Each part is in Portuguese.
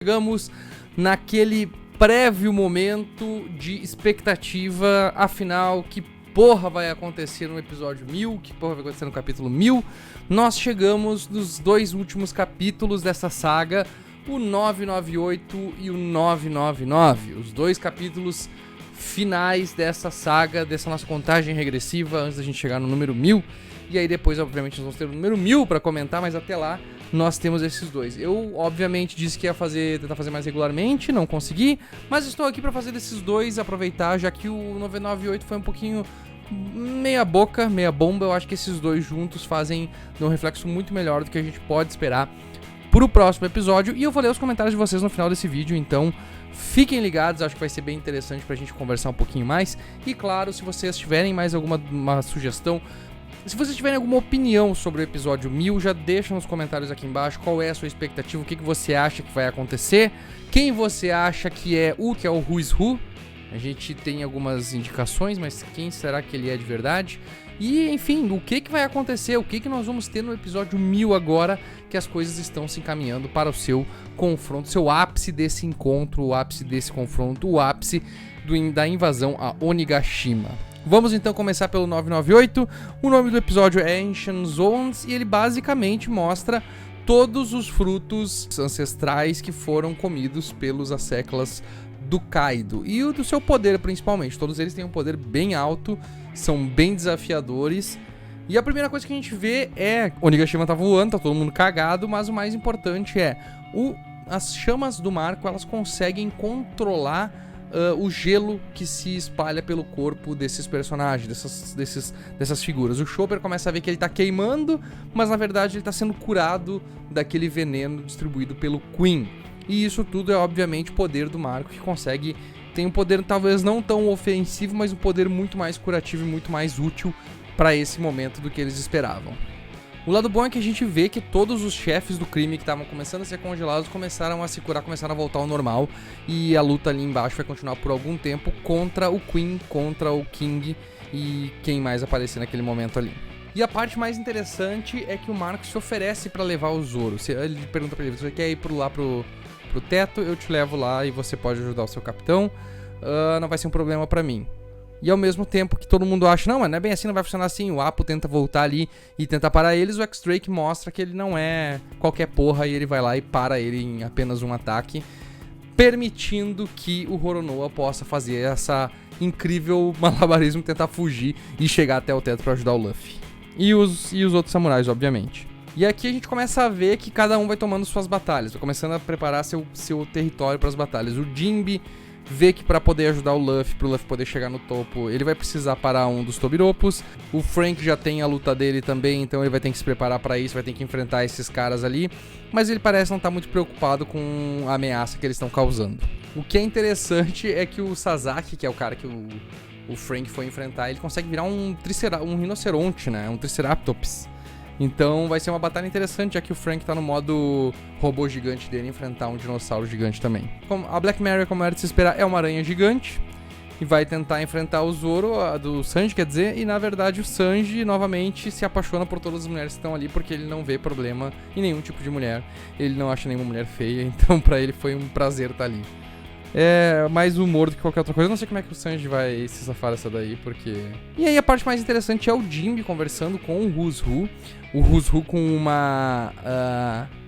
Chegamos naquele prévio momento de expectativa, afinal, que porra vai acontecer no episódio 1000, que porra vai acontecer no capítulo 1000. Nós chegamos nos dois últimos capítulos dessa saga, o 998 e o 999, os dois capítulos finais dessa saga, dessa nossa contagem regressiva, antes da gente chegar no número 1000. E aí depois, obviamente, nós vamos ter o número 1000 pra comentar, mas até lá nós temos esses dois. Eu, obviamente, disse que ia tentar fazer mais regularmente, não consegui, mas estou aqui pra fazer desses dois, aproveitar, já que o 998 foi um pouquinho meia boca, meia bomba. Eu acho que esses dois juntos fazem um reflexo muito melhor do que a gente pode esperar pro próximo episódio. E eu vou ler os comentários de vocês no final desse vídeo, então fiquem ligados, acho que vai ser bem interessante pra gente conversar um pouquinho mais. E claro, se vocês tiverem mais alguma sugestão, se vocês tiverem alguma opinião sobre o episódio 1000, já deixa nos comentários aqui embaixo qual é a sua expectativa, o que você acha que vai acontecer, quem você acha que é o Who's Who. A gente tem algumas indicações, mas quem será que ele é de verdade? E, enfim, o que vai acontecer, o que nós vamos ter no episódio 1000 agora, que as coisas estão se encaminhando para o seu confronto, seu ápice desse encontro, o ápice desse confronto, o ápice da invasão a Onigashima. Vamos então começar pelo 998, o nome do episódio é Ancient Zones e ele basicamente mostra todos os frutos ancestrais que foram comidos pelos Asseclas do Kaido e o do seu poder principalmente. Todos eles têm um poder bem alto, são bem desafiadores. E a primeira coisa que a gente vê é Onigashima tá voando, tá todo mundo cagado, mas o mais importante é as chamas do Marco, elas conseguem controlar o gelo que se espalha pelo corpo desses personagens, dessas figuras. O Chopper começa a ver que ele tá queimando, mas na verdade ele tá sendo curado daquele veneno distribuído pelo Queen. E isso tudo é obviamente poder do Marco, que tem um poder talvez não tão ofensivo, mas um poder muito mais curativo e muito mais útil para esse momento do que eles esperavam. O lado bom é que a gente vê que todos os chefes do crime que estavam começando a ser congelados começaram a se curar, começaram a voltar ao normal. E a luta ali embaixo vai continuar por algum tempo contra o Queen, contra o King e quem mais aparecer naquele momento ali. E a parte mais interessante é que o Marco se oferece para levar o Zoro. Ele pergunta pra ele, você quer ir lá pro teto? Eu te levo lá e você pode ajudar o seu capitão. Não vai ser um problema pra mim. E ao mesmo tempo que todo mundo acha, não, mas não é bem assim, não vai funcionar assim. O Appo tenta voltar ali e tentar parar eles. O X-Drake mostra que ele não é qualquer porra e ele vai lá e para ele em apenas um ataque, permitindo que o Roronoa possa fazer essa incrível malabarismo, tentar fugir e chegar até o teto para ajudar o Luffy. E os outros samurais, obviamente. E aqui a gente começa a ver que cada um vai tomando suas batalhas, vai começando a preparar seu território para as batalhas. O Jinbe vê que para poder ajudar o Luffy, pro Luffy poder chegar no topo, ele vai precisar parar um dos Tobiropos. O Frank já tem a luta dele também, então ele vai ter que se preparar para isso, vai ter que enfrentar esses caras ali. Mas ele parece não estar muito preocupado com a ameaça que eles estão causando. O que é interessante é que o Sasaki, que é o cara que o Frank foi enfrentar, ele consegue virar um rinoceronte, né? Um Triceratops. Então vai ser uma batalha interessante, já que o Frank tá no modo robô gigante dele enfrentar um dinossauro gigante também. A Black Mary, como era de se esperar, é uma aranha gigante e vai tentar enfrentar o Zoro, do Sanji, quer dizer, e na verdade o Sanji novamente se apaixona por todas as mulheres que estão ali, porque ele não vê problema em nenhum tipo de mulher, ele não acha nenhuma mulher feia, então pra ele foi um prazer estar ali. É mais humor do que qualquer outra coisa. Eu não sei como é que o Sanji vai se safar dessa daí, porque... E aí a parte mais interessante é o Jinbe conversando com o Who's Who. O Who's Who com um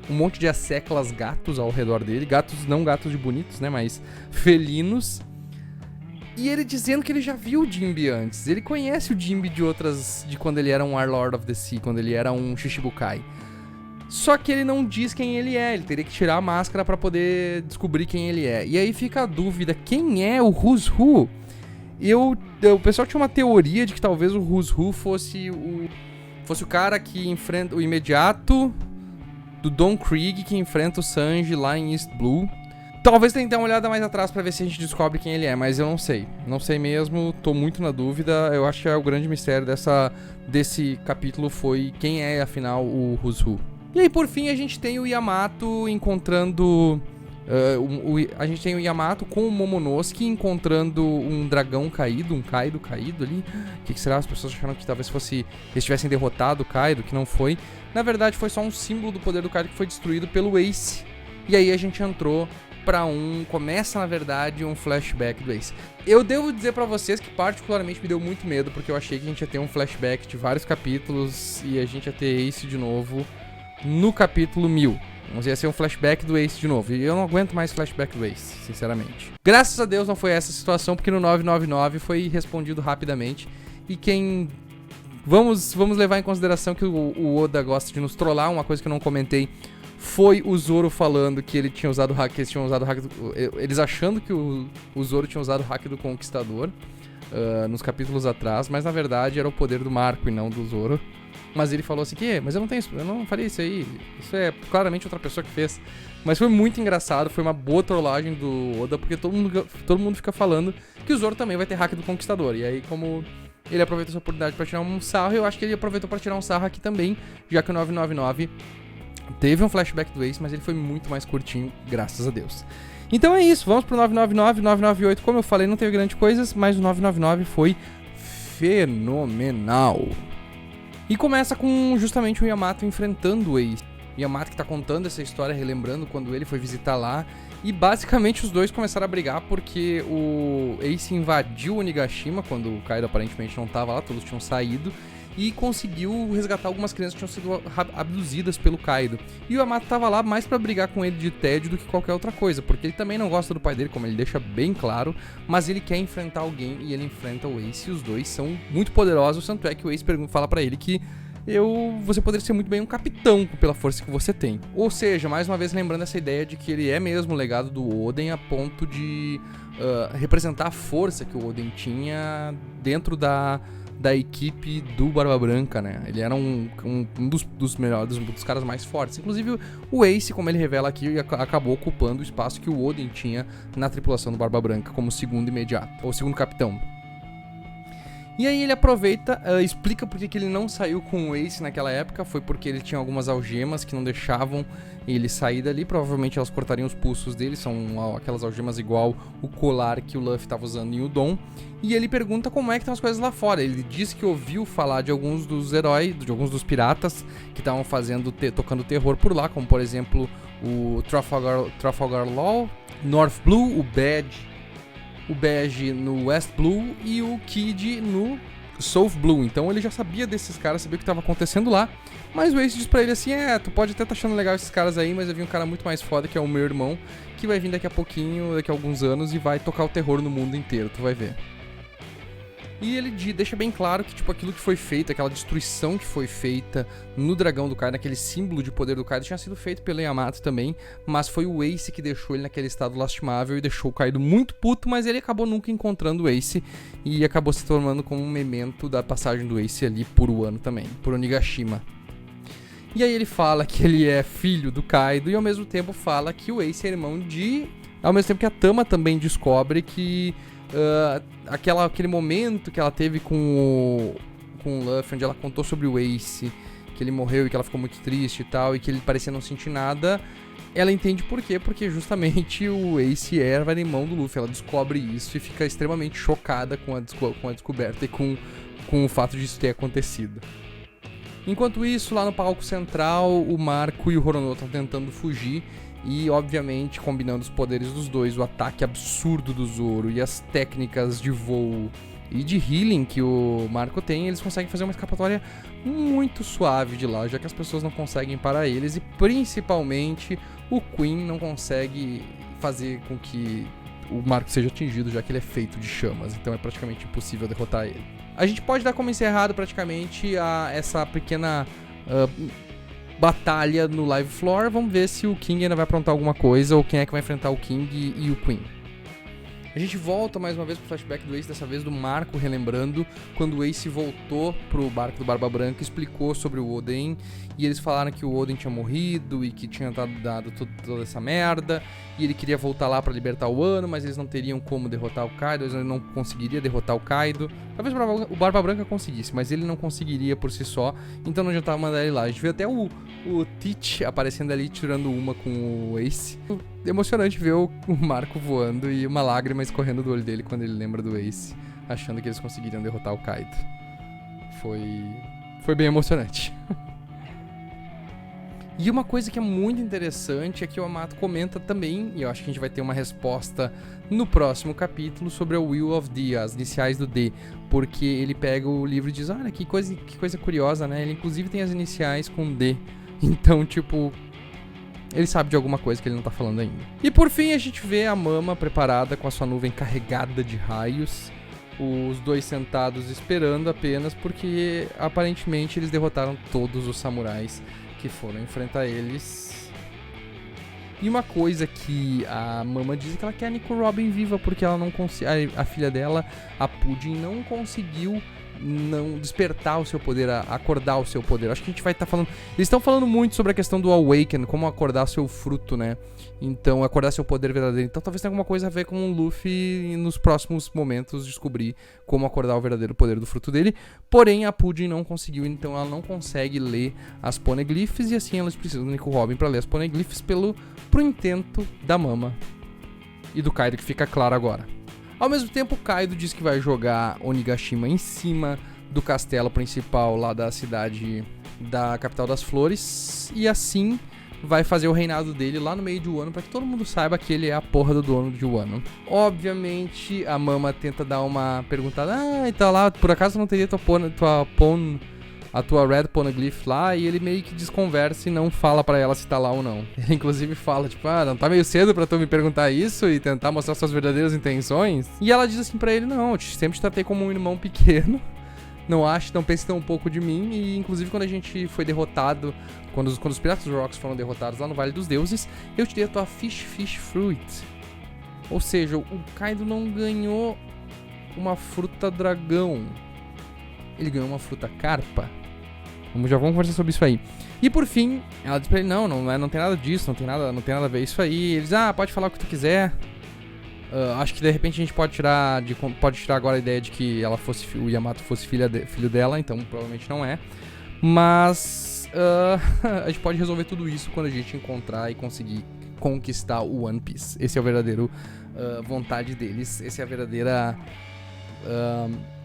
monte de Asseclas gatos ao redor dele. Gatos, não gatos de bonitos, né, mas felinos. E ele dizendo que ele já viu o Jinbe antes. Ele conhece o Jinbe de quando ele era um Warlord of the Sea, quando ele era um Shichibukai. Só que ele não diz quem ele é, ele teria que tirar a máscara pra poder descobrir quem ele é. E aí fica a dúvida, quem é o Who's Who? O pessoal tinha uma teoria de que talvez o Who's Who fosse o cara que enfrenta o imediato do Don Krieg, que enfrenta o Sanji lá em East Blue. Talvez tenha que dar uma olhada mais atrás pra ver se a gente descobre quem ele é, mas eu não sei. Não sei mesmo, tô muito na dúvida. Eu acho que é o grande mistério desse capítulo foi quem é, afinal, o Who's Who. E aí, por fim, a gente tem o Yamato encontrando... a gente tem o Yamato com o Momonosuke encontrando um dragão caído, um Kaido caído ali. O que será? As pessoas acharam que talvez eles tivessem derrotado o Kaido, que não foi. Na verdade, foi só um símbolo do poder do Kaido que foi destruído pelo Ace. E aí a gente entrou pra começa na verdade um flashback do Ace. Eu devo dizer pra vocês que particularmente me deu muito medo, porque eu achei que a gente ia ter um flashback de vários capítulos e a gente ia ter Ace de novo no capítulo 1000. Mas ia ser um flashback do Ace de novo. E eu não aguento mais flashback do Ace, sinceramente. Graças a Deus não foi essa situação, porque no 999 foi respondido rapidamente. E Vamos levar em consideração que o Oda gosta de nos trollar. Uma coisa que eu não comentei foi o Zoro falando que ele tinha usado o hack, eles achando que o Zoro tinha usado o hack do Conquistador nos capítulos atrás, mas na verdade era o poder do Marco e não do Zoro. Mas ele falou assim mas eu não faria isso aí, isso é claramente outra pessoa que fez. Mas foi muito engraçado, foi uma boa trollagem do Oda, porque todo mundo fica falando que o Zoro também vai ter hack do Conquistador. E aí, como ele aproveitou essa oportunidade pra tirar um sarro, eu acho que ele aproveitou pra tirar um sarro aqui também, já que o 999 teve um flashback do Ace, mas ele foi muito mais curtinho, graças a Deus. Então é isso, vamos pro 999, 998, como eu falei, não teve grandes coisas, mas o 999 foi fenomenal. E começa com justamente o Yamato enfrentando o Ace. O Yamato que tá contando essa história, relembrando quando ele foi visitar lá. E basicamente os dois começaram a brigar porque o Ace invadiu o Onigashima quando o Kaido aparentemente não tava lá, todos tinham saído. E conseguiu resgatar algumas crianças que tinham sido abduzidas pelo Kaido. E o Yamato tava lá mais pra brigar com ele de tédio do que qualquer outra coisa, porque ele também não gosta do pai dele, como ele deixa bem claro, mas ele quer enfrentar alguém e ele enfrenta o Ace, e os dois são muito poderosos, tanto é que o Ace fala pra ele que você poderia ser muito bem um capitão pela força que você tem. Ou seja, mais uma vez lembrando essa ideia de que ele é mesmo o legado do Oden a ponto de representar a força que o Oden tinha dentro da equipe do Barba Branca, né? Ele era um dos melhores, dos caras mais fortes. Inclusive, o Ace, como ele revela aqui, acabou ocupando o espaço que o Oden tinha na tripulação do Barba Branca como segundo imediato, ou segundo capitão. E aí ele aproveita, explica por que ele não saiu com o Ace naquela época. Foi porque ele tinha algumas algemas que não deixavam ele sair dali. Provavelmente elas cortariam os pulsos dele. São aquelas algemas igual o colar que o Luffy estava usando em Udon. E ele pergunta como é que estão as coisas lá fora. Ele diz que ouviu falar de alguns dos heróis, de alguns dos piratas que estavam tocando terror por lá, como por exemplo o Trafalgar Law, North Blue, o Badge no West Blue e o Kid no South Blue. Então ele já sabia desses caras, sabia o que estava acontecendo lá. Mas o Ace diz pra ele assim, tu pode até estar achando legal esses caras aí, mas eu vi um cara muito mais foda, que é o meu irmão, que vai vir daqui a pouquinho, daqui a alguns anos, e vai tocar o terror no mundo inteiro, tu vai ver. E ele deixa bem claro que, tipo, aquilo que foi feito, aquela destruição que foi feita no dragão do Kaido, aquele símbolo de poder do Kaido, tinha sido feito pelo Yamato também, mas foi o Ace que deixou ele naquele estado lastimável e deixou o Kaido muito puto, mas ele acabou nunca encontrando o Ace e acabou se tornando como um memento da passagem do Ace ali por Wano também, por Onigashima. E aí ele fala que ele é filho do Kaido e ao mesmo tempo fala que o Ace é irmão de... Ao mesmo tempo que a Tama também descobre que... aquele momento que ela teve com o Luffy, onde ela contou sobre o Ace, que ele morreu e que ela ficou muito triste e tal, e que ele parecia não sentir nada, ela entende por quê, porque justamente o Ace era irmão do Luffy. Ela descobre isso e fica extremamente chocada com a descoberta e com o fato de isso ter acontecido. Enquanto isso, lá no palco central, o Marco e o Roronoa estão tentando fugir, e obviamente combinando os poderes dos dois, o ataque absurdo do Zoro e as técnicas de voo e de healing que o Marco tem, eles conseguem fazer uma escapatória muito suave de lá, já que as pessoas não conseguem parar eles, e principalmente o Queen não consegue fazer com que o Marco seja atingido, já que ele é feito de chamas, então é praticamente impossível derrotar ele. A gente pode dar como encerrado praticamente essa pequena batalha no live floor. Vamos ver se o King ainda vai aprontar alguma coisa, ou quem é que vai enfrentar o King e o Queen. A gente volta mais uma vez pro flashback do Ace, dessa vez do Marco relembrando quando o Ace voltou pro barco do Barba Branca e explicou sobre o Oden, e eles falaram que o Oden tinha morrido e que tinha dado toda essa merda, e ele queria voltar lá pra libertar o Wano, mas eles não teriam como derrotar o Kaido, eles não conseguiriam derrotar o Kaido. Talvez o Barba Branca conseguisse, mas ele não conseguiria por si só, então não adiantava mandar ele lá. A gente vê até o Teach aparecendo ali, tirando uma com o Ace. Emocionante ver o Marco voando e uma lágrima escorrendo do olho dele quando ele lembra do Ace, achando que eles conseguiriam derrotar o Kaido. Foi bem emocionante. E uma coisa que é muito interessante é que o Yamato comenta também, e eu acho que a gente vai ter uma resposta no próximo capítulo, sobre a Will of D, as iniciais do D, porque ele pega o livro e diz, olha, que coisa curiosa, né? Ele inclusive tem as iniciais com D, então, tipo, ele sabe de alguma coisa que ele não tá falando ainda. E por fim a gente vê a Mama preparada com a sua nuvem carregada de raios, os dois sentados esperando apenas, porque aparentemente eles derrotaram todos os samurais que foram enfrentar eles. E uma coisa que a Mama diz é que ela quer a Nico Robin viva, porque ela não a filha dela, a Pudding, não conseguiu não despertar o seu poder, acordar o seu poder. Acho que a gente vai estar falando... Eles estão falando muito sobre a questão do Awaken, como acordar seu fruto, né? Então, acordar seu poder verdadeiro. Então, talvez tenha alguma coisa a ver com o Luffy nos próximos momentos descobrir como acordar o verdadeiro poder do fruto dele. Porém, a Pudding não conseguiu, então ela não consegue ler as poneglyphs, e assim elas precisam do Nico Robin para ler as poneglyphs pro intento da Mama e do Kaido, que fica claro agora. Ao mesmo tempo, o Kaido diz que vai jogar Onigashima em cima do castelo principal lá da cidade, da capital das flores, e assim vai fazer o reinado dele lá no meio de Wano, para que todo mundo saiba que ele é a porra do dono de Wano. Obviamente, a Mama tenta dar uma perguntada, então lá, por acaso não teria a tua Red Poneglyph lá, e ele meio que desconversa e não fala pra ela se tá lá ou não. Ele inclusive fala, tipo, não tá meio cedo pra tu me perguntar isso e tentar mostrar suas verdadeiras intenções? E ela diz assim pra ele, não, eu sempre te tratei como um irmão pequeno, não pense tão pouco de mim, e inclusive quando a gente foi derrotado, quando os Piratas dos Rocks foram derrotados lá no Vale dos Deuses, eu te dei a tua Fish Fruit. Ou seja, o Kaido não ganhou uma fruta dragão, ele ganhou uma fruta carpa. Já vamos conversar sobre isso aí. E por fim, ela diz pra ele, não tem nada disso, não tem nada a ver isso aí. Ele diz, pode falar o que tu quiser. Acho que de repente a gente pode tirar agora a ideia de que o Yamato fosse filho dela, então provavelmente não é. Mas a gente pode resolver tudo isso quando a gente encontrar e conseguir conquistar o One Piece. Esse é o verdadeiro vontade deles, esse é a verdadeira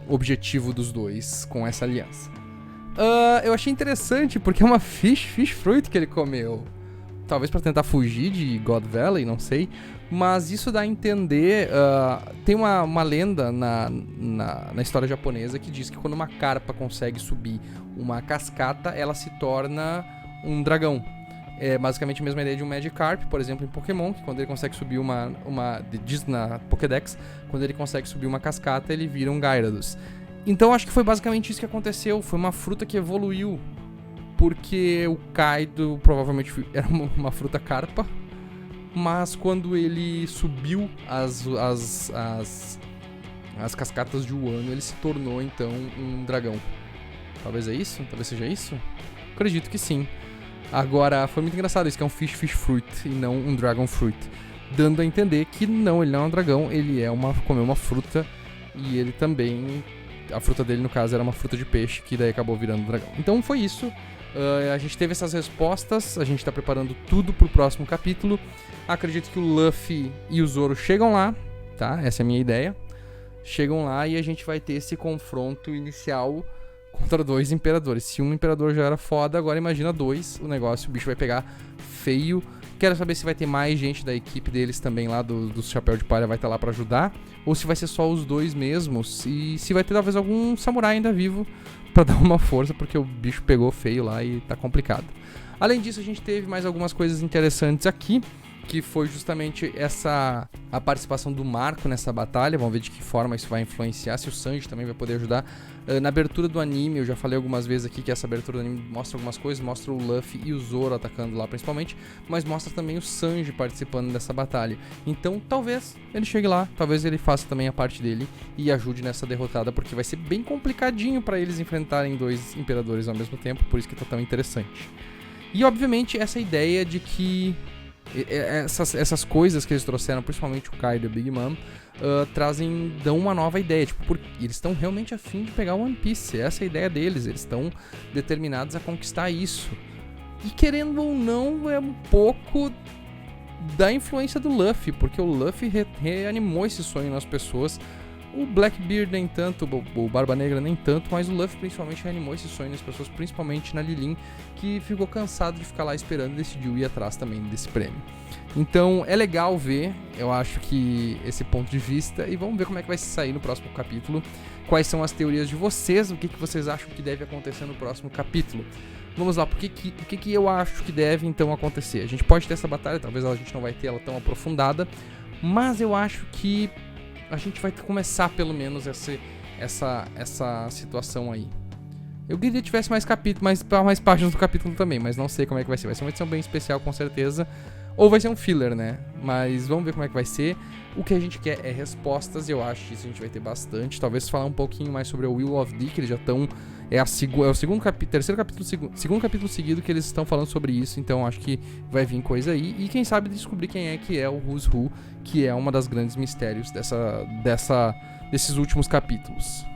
objetivo dos dois com essa aliança. Eu achei interessante porque é uma fish fruit que ele comeu. Talvez pra tentar fugir de God Valley, não sei. Mas isso dá a entender... tem uma lenda na história japonesa que diz que quando uma carpa consegue subir uma cascata, ela se torna um dragão. É basicamente a mesma ideia de um Magikarp, por exemplo, em Pokémon, que quando ele consegue subir diz na Pokédex, quando ele consegue subir uma cascata, ele vira um Gyarados. Então acho que foi basicamente isso que aconteceu. Foi uma fruta que evoluiu, porque o Kaido provavelmente era uma fruta carpa, mas quando ele subiu as cascatas de Wano, ele se tornou então um dragão. Talvez é isso? Talvez seja isso? Acredito que sim. Agora, foi muito engraçado isso, que é um Fish Fruit e não um Dragon Fruit, dando a entender que não, ele não é um dragão, ele comeu uma fruta, e ele também... A fruta dele, no caso, era uma fruta de peixe, que daí acabou virando dragão. Então foi isso. A gente teve essas respostas, a gente tá preparando tudo pro próximo capítulo. Acredito que o Luffy e o Zoro chegam lá, tá? Essa é a minha ideia. Chegam lá e a gente vai ter esse confronto inicial contra dois imperadores. Se um imperador já era foda, agora imagina dois. O bicho vai pegar feio. Quero saber se vai ter mais gente da equipe deles também lá, do Chapéu de Palha, vai estar lá pra ajudar. Ou se vai ser só os dois mesmos. E se vai ter talvez algum samurai ainda vivo pra dar uma força, porque o bicho pegou feio lá e tá complicado. Além disso, a gente teve mais algumas coisas interessantes aqui, que foi justamente a participação do Marco nessa batalha. Vamos ver de que forma isso vai influenciar, se o Sanji também vai poder ajudar. Na abertura do anime, eu já falei algumas vezes aqui que essa abertura do anime mostra algumas coisas, mostra o Luffy e o Zoro atacando lá principalmente, mas mostra também o Sanji participando dessa batalha. Então talvez ele chegue lá, talvez ele faça também a parte dele e ajude nessa derrotada, porque vai ser bem complicadinho para eles enfrentarem dois imperadores ao mesmo tempo, por isso que tá tão interessante. E obviamente essa ideia de que essas coisas que eles trouxeram, principalmente o Kaido e o Big Mom, dão uma nova ideia, tipo, porque eles estão realmente a fim de pegar o One Piece, essa é a ideia deles, eles estão determinados a conquistar isso. E querendo ou não, é um pouco da influência do Luffy, porque o Luffy reanimou esse sonho nas pessoas. O Blackbeard nem tanto, o Barba Negra nem tanto, mas o Luffy principalmente reanimou esse sonho das pessoas, principalmente na Lilin, que ficou cansado de ficar lá esperando e decidiu ir atrás também desse prêmio. Então é legal ver, eu acho que esse ponto de vista, e vamos ver como é que vai sair no próximo capítulo, quais são as teorias de vocês, o que vocês acham que deve acontecer no próximo capítulo. Vamos lá, o que eu acho que deve então acontecer? A gente pode ter essa batalha, talvez a gente não vai ter ela tão aprofundada, mas eu acho que a gente vai começar pelo menos essa situação aí. Eu queria que tivesse mais capítulos, mais páginas do capítulo também, mas não sei como é que vai ser. Vai ser uma edição bem especial com certeza, ou vai ser um filler, né? Mas vamos ver como é que vai ser. O que a gente quer é respostas, e eu acho que isso a gente vai ter bastante. Talvez falar um pouquinho mais sobre o Will of D, que eles já estão... É o segundo capítulo seguido que eles estão falando sobre isso, então acho que vai vir coisa aí. E quem sabe descobrir quem é que é o Who's Who, que é uma das grandes mistérios desses últimos capítulos.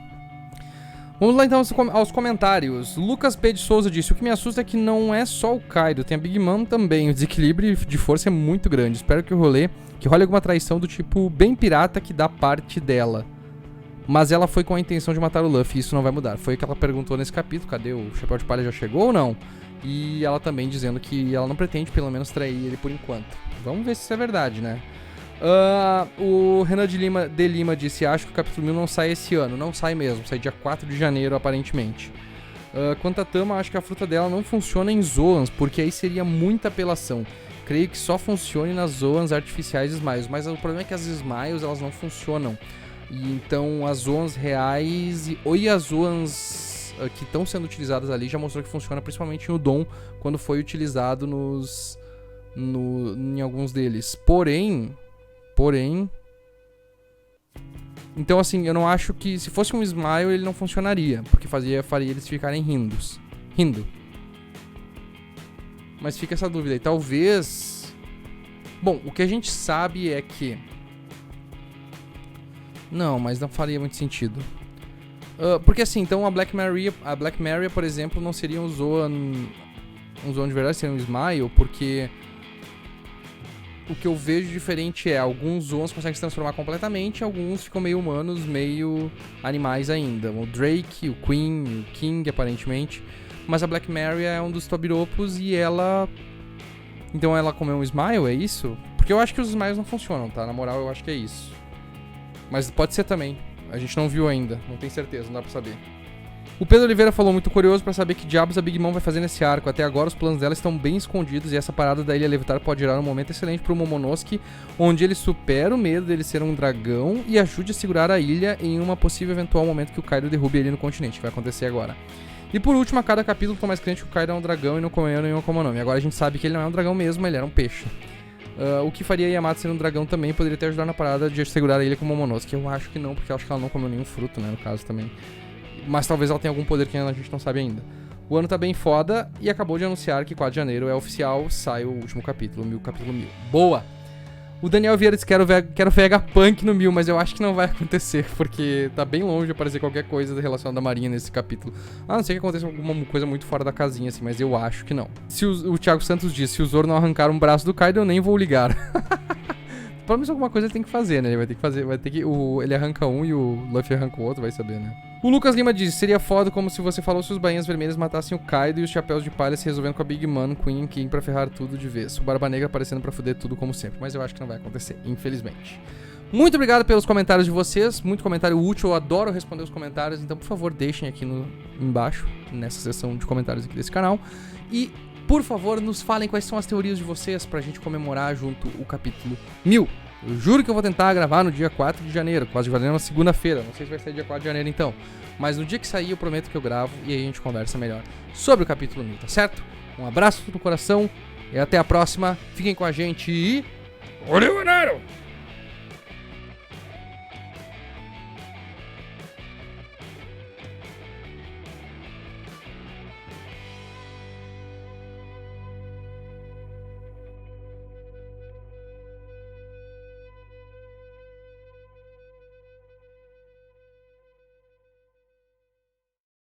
Vamos lá então aos comentários. Lucas P. de Souza disse: o que me assusta é que não é só o Kaido, tem a Big Mom também. O desequilíbrio de força é muito grande. Espero que role alguma traição do tipo bem pirata que dá parte dela. Mas ela foi com a intenção de matar o Luffy, isso não vai mudar. Foi o que ela perguntou nesse capítulo, cadê o Chapéu de Palha, já chegou ou não? E ela também dizendo que ela não pretende pelo menos trair ele por enquanto. Vamos ver se isso é verdade, né? O Renan de Lima disse: acho que o capítulo 1000 não sai esse ano. Não sai mesmo, sai dia 4 de janeiro aparentemente. Quanto a Tama, acho que a fruta dela não funciona em Zoans, porque aí seria muita apelação. Creio que só funcione nas Zoans artificiais Smiles, mas o problema é que as Smiles elas não funcionam. E então as Zoans reais e as Zoans que estão sendo utilizadas ali já mostrou que funciona principalmente no Dom, quando foi utilizado em alguns deles. Porém, então assim, eu não acho que se fosse um Smile ele não funcionaria, porque faria eles ficarem rindo. Mas fica essa dúvida aí, talvez... Bom, o que a gente sabe é que... Não, mas não faria muito sentido. Porque assim, então a Black Maria, por exemplo, não seria um Zoan de verdade, seria um Smile, porque... O que eu vejo diferente é, alguns Zoans conseguem se transformar completamente, alguns ficam meio humanos, meio animais ainda. O Drake, o Queen, o King, aparentemente. Mas a Black Maria é um dos Tobiropos e ela... Então ela comeu um Smile, é isso? Porque eu acho que os Smiles não funcionam, tá? Na moral, eu acho que é isso. Mas pode ser também. A gente não viu ainda, não tem certeza, não dá pra saber. O Pedro Oliveira falou: muito curioso pra saber que diabos a Big Mom vai fazer nesse arco. Até agora os planos dela estão bem escondidos e essa parada da Ilha Levitar pode gerar um momento excelente pro Momonosuke, onde ele supera o medo dele ser um dragão e ajude a segurar a ilha em uma possível eventual momento que o Kaido derrube ele no continente, que vai acontecer agora. E por último, a cada capítulo tô mais crente que o Kaido é um dragão e não comeu nenhuma Akuma no Mi. Agora a gente sabe que ele não é um dragão mesmo, ele era um peixe. O que faria Yamato ser um dragão também poderia ter ajudado na parada de segurar a ilha com o Momonosuke. Eu acho que não, porque eu acho que ela não comeu nenhum fruto, né, no caso também. Mas talvez ela tenha algum poder que a gente não sabe ainda. O ano tá bem foda e acabou de anunciar que 4 de janeiro é oficial, sai o último capítulo, capítulo 1000. Boa! O Daniel Vieira disse: quero Vegapunk no 1000, mas eu acho que não vai acontecer, porque tá bem longe de aparecer qualquer coisa relacionada à Marinha nesse capítulo. A não ser que aconteça alguma coisa muito fora da casinha, assim, mas eu acho que não. O Thiago Santos disse: se o Zoro não arrancar um braço do Kaido, eu nem vou ligar. Pelo menos alguma coisa ele tem que fazer, né? Ele vai ter que fazer, ele arranca um e o Luffy arranca o outro, vai saber, né? O Lucas Lima disse: seria foda como se você falou se os bainhas vermelhas matassem o Kaido e os chapéus de palha se resolvendo com a Big Mom, Queen e King pra ferrar tudo de vez. O Barba Negra aparecendo pra foder tudo como sempre. Mas eu acho que não vai acontecer, infelizmente. Muito obrigado pelos comentários de vocês, muito comentário útil, eu adoro responder os comentários, então por favor deixem aqui embaixo, nessa seção de comentários aqui desse canal. E, por favor, nos falem quais são as teorias de vocês pra gente comemorar junto o capítulo 1000. Eu juro que eu vou tentar gravar no dia 4 de janeiro, quase de janeiro, na segunda-feira. Não sei se vai sair dia 4 de janeiro então. Mas no dia que sair eu prometo que eu gravo e aí a gente conversa melhor sobre o capítulo 1000, tá certo? Um abraço no coração e até a próxima. Fiquem com a gente e... Olha o